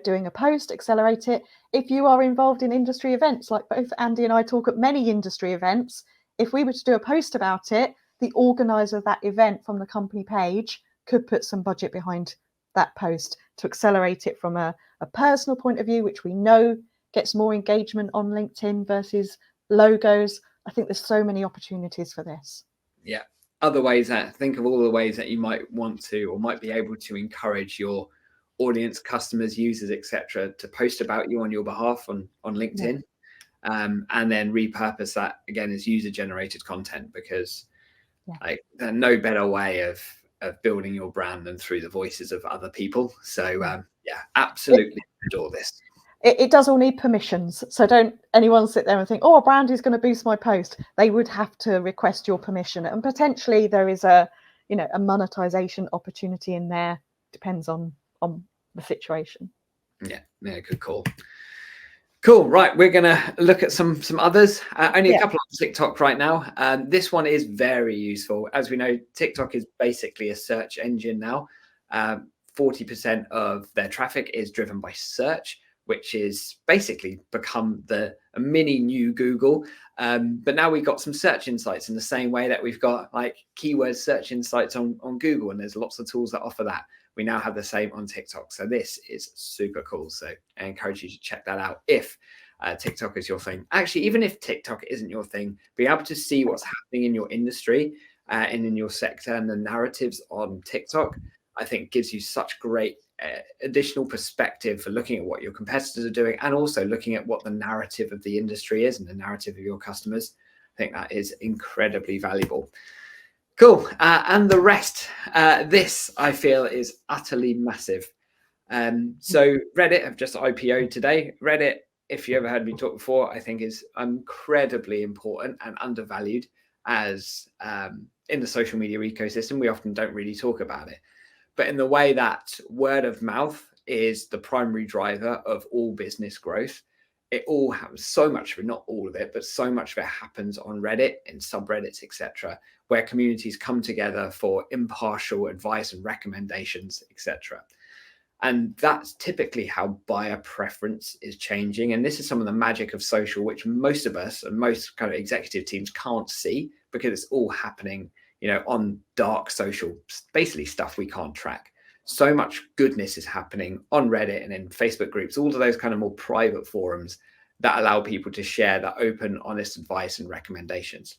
[SPEAKER 1] doing a post, accelerate it. If you are involved in industry events, like both Andy and I talk at many industry events, if we were to do a post about it, the organizer of that event from the company page could put some budget behind that post to accelerate it from a personal point of view, which we know gets more engagement on LinkedIn versus logos. I think there's so many opportunities for this.
[SPEAKER 2] Yeah. Other ways think of all the ways that you might want to or might be able to encourage your audience, customers, users, etc., to post about you on your behalf on LinkedIn. And then repurpose that again as user-generated content, because like there's no better way of building your brand than through the voices of other people. So absolutely adore this.
[SPEAKER 1] It does all need permissions. So don't anyone sit there and think, oh, a brand is going to boost my post. They would have to request your permission. And potentially there is a monetization opportunity in there. Depends on the situation.
[SPEAKER 2] Yeah, good call. Cool. Right, we're going to look at some others. Only a couple on TikTok right now. This one is very useful. As we know, TikTok is basically a search engine now. 40% of their traffic is driven by search, which is basically become a mini new Google. But now we've got some search insights in the same way that we've got like keyword search insights on Google, and there's lots of tools that offer that. We now have the same on TikTok. So this is super cool. So I encourage you to check that out if TikTok is your thing. Actually, even if TikTok isn't your thing, being able to see what's happening in your industry and in your sector and the narratives on TikTok, I think gives you such great additional perspective for looking at what your competitors are doing and also looking at what the narrative of the industry is and the narrative of your customers. I think that is incredibly valuable. Cool. And the rest, this I feel is utterly massive. So Reddit have just IPO'd today. Reddit, if you ever heard me talk before, I think is incredibly important and undervalued as in the social media ecosystem. We often don't really talk about it. But in the way that word of mouth is the primary driver of all business growth, it all happens, so much of it, not all of it, but so much of it happens on Reddit, in subreddits, etc., where communities come together for impartial advice and recommendations, etc. And that's typically how buyer preference is changing. And this is some of the magic of social, which most of us and most kind of executive teams can't see because it's all happening, on dark social, basically stuff we can't track. So much goodness is happening on Reddit and in Facebook groups, all of those kind of more private forums that allow people to share that open, honest advice and recommendations.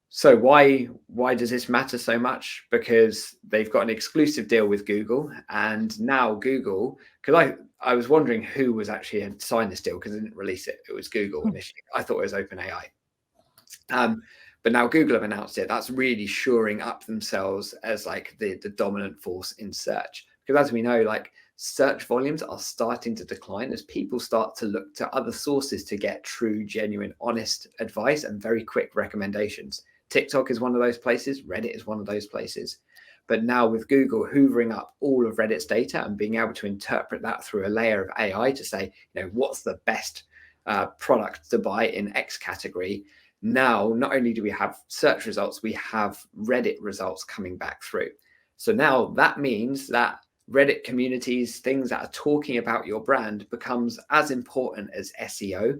[SPEAKER 2] So why does this matter so much? Because they've got an exclusive deal with Google, and now Google, because I was wondering who was actually had signed this deal because they didn't release it. It was Google initially. I thought it was OpenAI. But now Google have announced it. That's really shoring up themselves as like the dominant force in search. Because as we know, like search volumes are starting to decline as people start to look to other sources to get true, genuine, honest advice and very quick recommendations. TikTok is one of those places. Reddit is one of those places. But now with Google hoovering up all of Reddit's data and being able to interpret that through a layer of AI to say, what's the best product to buy in X category. Now, not only do we have search results, we have Reddit results coming back through. So now that means that Reddit communities, things that are talking about your brand, becomes as important as SEO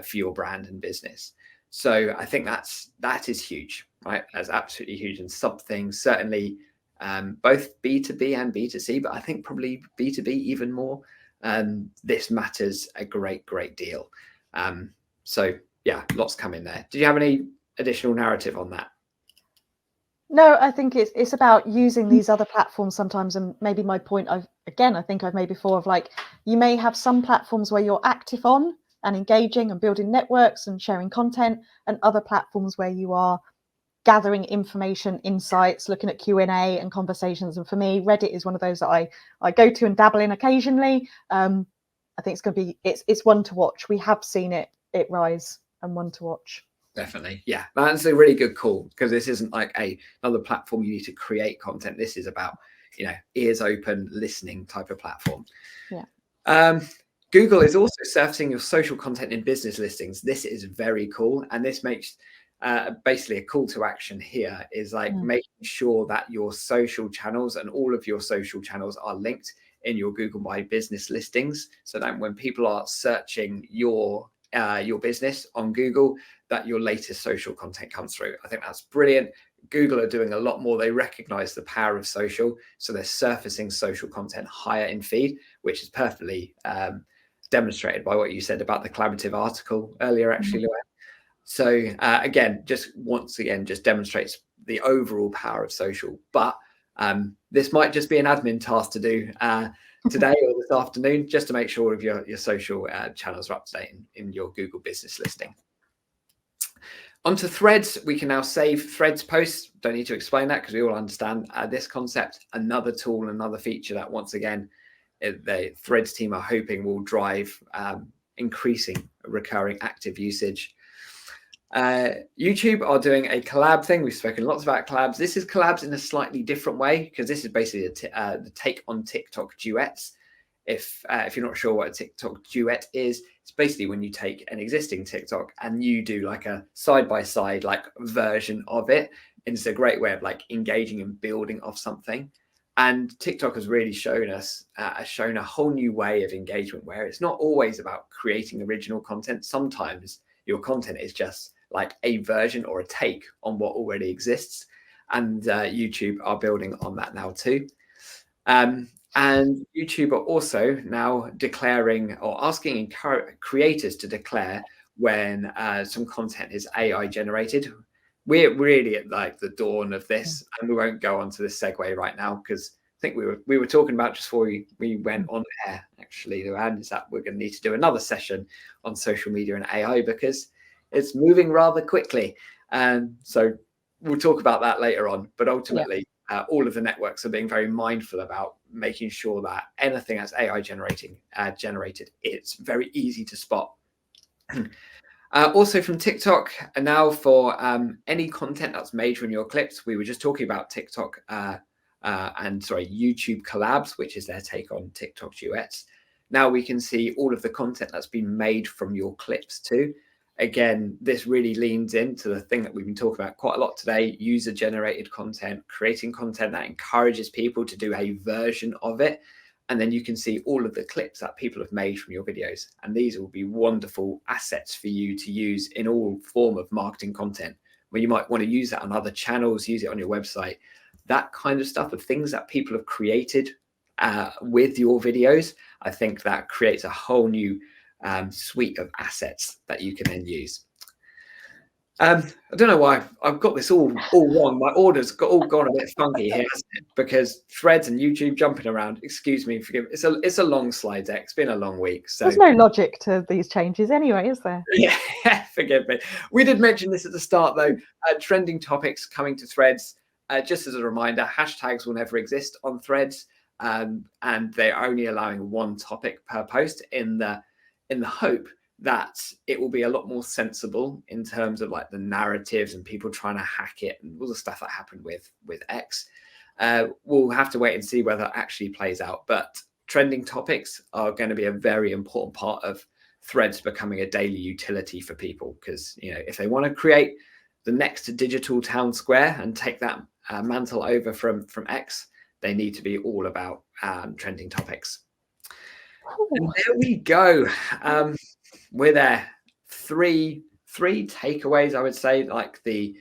[SPEAKER 2] for your brand and business. So I think that is huge, right? That's absolutely huge, and something certainly both B2B and B2C, but I think probably B2B even more. This matters a great deal. So yeah, lots coming there. Did you have any additional narrative on that?
[SPEAKER 1] No, I think it's about using these other platforms sometimes, and maybe my point I think I've made before of like, you may have some platforms where you're active on and engaging and building networks and sharing content, and other platforms where you are gathering information, insights, looking at Q&A and conversations. And for me, Reddit is one of those that I go to and dabble in occasionally. I think it's going to be it's one to watch. We have seen it rise, and one to watch.
[SPEAKER 2] Definitely. Yeah, that's a really good call, because this isn't like another platform you need to create content. This is about, ears open, listening type of platform.
[SPEAKER 1] Yeah.
[SPEAKER 2] Google is also surfacing your social content in business listings. This is very cool. And this makes basically a call to action here is like making sure that your social channels and all of your social channels are linked in your Google My Business listings. So that when people are searching your business on Google, that your latest social content comes through. I think that's brilliant, Google are doing a lot more. They recognize the power of social, so they're surfacing social content higher in feed, which is perfectly demonstrated by what you said about the collaborative article earlier, actually, Luan. So again, just once again, just demonstrates the overall power of social. But this might just be an admin task to do today or this afternoon, just to make sure all of your social channels are up to date in your Google business listing. Onto Threads, we can now save Threads posts. Don't need to explain that because we all understand this concept. Another tool, another feature that once again, the Threads team are hoping will drive increasing recurring active usage. YouTube are doing a collab thing. We've spoken lots about collabs. This is collabs in a slightly different way because this is basically the take on TikTok duets. If you're not sure what a TikTok duet is, it's basically when you take an existing TikTok and you do like a side-by-side like version of it. And it's a great way of like engaging and building off something. And TikTok has really shown us, shown a whole new way of engagement where it's not always about creating original content. Sometimes your content is just like a version or a take on what already exists. And YouTube are building on that now too. And YouTube are also now declaring or asking creators to declare when some content is AI generated. We're really at like the dawn of this, and we won't go on to this segue right now because I think we were talking about just before we went on air, actually, Luan, is that we're going to need to do another session on social media and AI because it's moving rather quickly. So we'll talk about that later on. But ultimately, all of the networks are being very mindful about making sure that anything that's AI generated, it's very easy to spot. Also from TikTok, and now for any content that's made from your clips, we were just talking about TikTok YouTube collabs, which is their take on TikTok duets. Now we can see all of the content that's been made from your clips too. Again, this really leans into the thing that we've been talking about quite a lot today, user-generated content, creating content that encourages people to do a version of it. And then you can see all of the clips that people have made from your videos. And these will be wonderful assets for you to use in all form of marketing content, where you might want to use that on other channels, use it on your website, that kind of stuff, of things that people have created with your videos. I think that creates a whole new suite of assets that you can then use. I don't know why I've got this all wrong. My order's all gone a bit funky here, hasn't it? Because Threads and YouTube jumping around. Excuse me, forgive me. It's a long slide deck. It's been a long week. So
[SPEAKER 1] there's no logic to these changes anyway, is there?
[SPEAKER 2] Yeah, forgive me. We did mention this at the start though. Trending topics coming to Threads. Just as a reminder, hashtags will never exist on Threads, and they're only allowing one topic per post in the hope that it will be a lot more sensible in terms of like the narratives and people trying to hack it and all the stuff that happened with X. We'll have to wait and see whether it actually plays out. But trending topics are going to be a very important part of Threads becoming a daily utility for people, because if they want to create the next digital town square and take that mantle over from X, they need to be all about trending topics. And there we go. We're there. Three takeaways, I would say, like the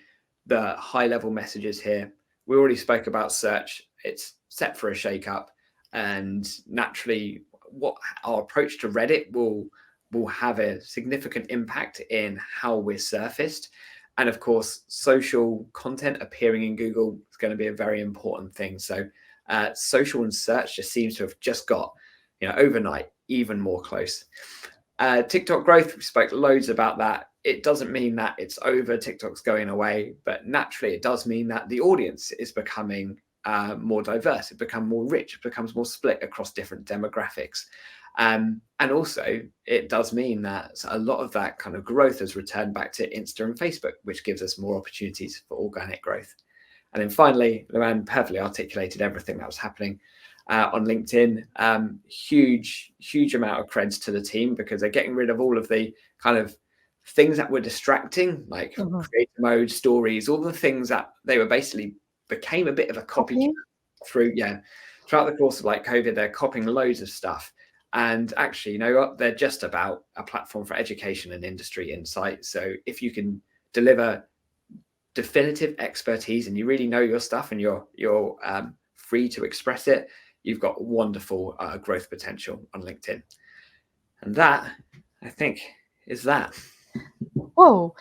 [SPEAKER 2] high level messages here. We already spoke about search. It's set for a shake-up, and naturally what our approach to Reddit will have a significant impact in how we're surfaced. And of course, social content appearing in Google is going to be a very important thing. So social and search just seems to have just got, overnight, even more close. TikTok growth, we spoke loads about that. It doesn't mean that it's over, TikTok's going away, but naturally it does mean that the audience is becoming more diverse. It becomes more rich, it becomes more split across different demographics. And also it does mean that a lot of that kind of growth has returned back to Insta and Facebook, which gives us more opportunities for organic growth. And then finally, Luan perfectly articulated everything that was happening on LinkedIn. Huge amount of creds to the team, because they're getting rid of all of the kind of things that were distracting, like creator mode, stories, all the things that they were basically became a bit of a copy throughout the course of like COVID. They're copying loads of stuff. And actually, you know what? They're just about a platform for education and industry insight. So if you can deliver definitive expertise and you really know your stuff and you're free to express it, you've got wonderful growth potential on LinkedIn. And that, I think, is that.
[SPEAKER 1] Whoa.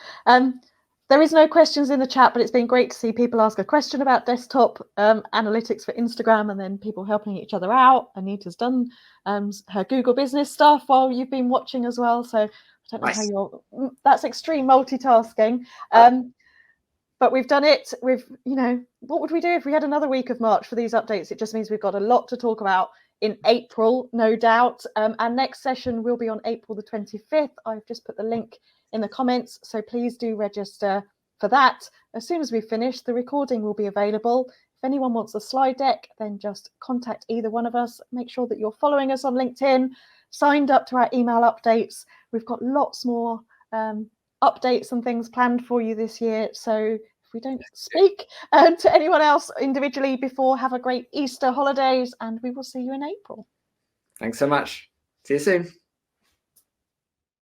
[SPEAKER 1] There is no questions in the chat, but it's been great to see people ask a question about desktop analytics for Instagram and then people helping each other out. Anita's done her Google business stuff while you've been watching as well. So I don't know
[SPEAKER 2] Nice.
[SPEAKER 1] how that's extreme multitasking. But we've done it. What would we do if we had another week of March for these updates? It just means we've got a lot to talk about in April, no doubt. Our next session will be on April the 25th. I've just put the link in the comments, so please do register for that. As soon as we finish, the recording will be available. If anyone wants a slide deck, then just contact either one of us. Make sure that you're following us on LinkedIn, signed up to our email updates. We've got lots more updates and things planned for you this year. So if we don't speak to anyone else individually before, have a great Easter holidays, and we will see you in April.
[SPEAKER 2] Thanks so much. See you soon.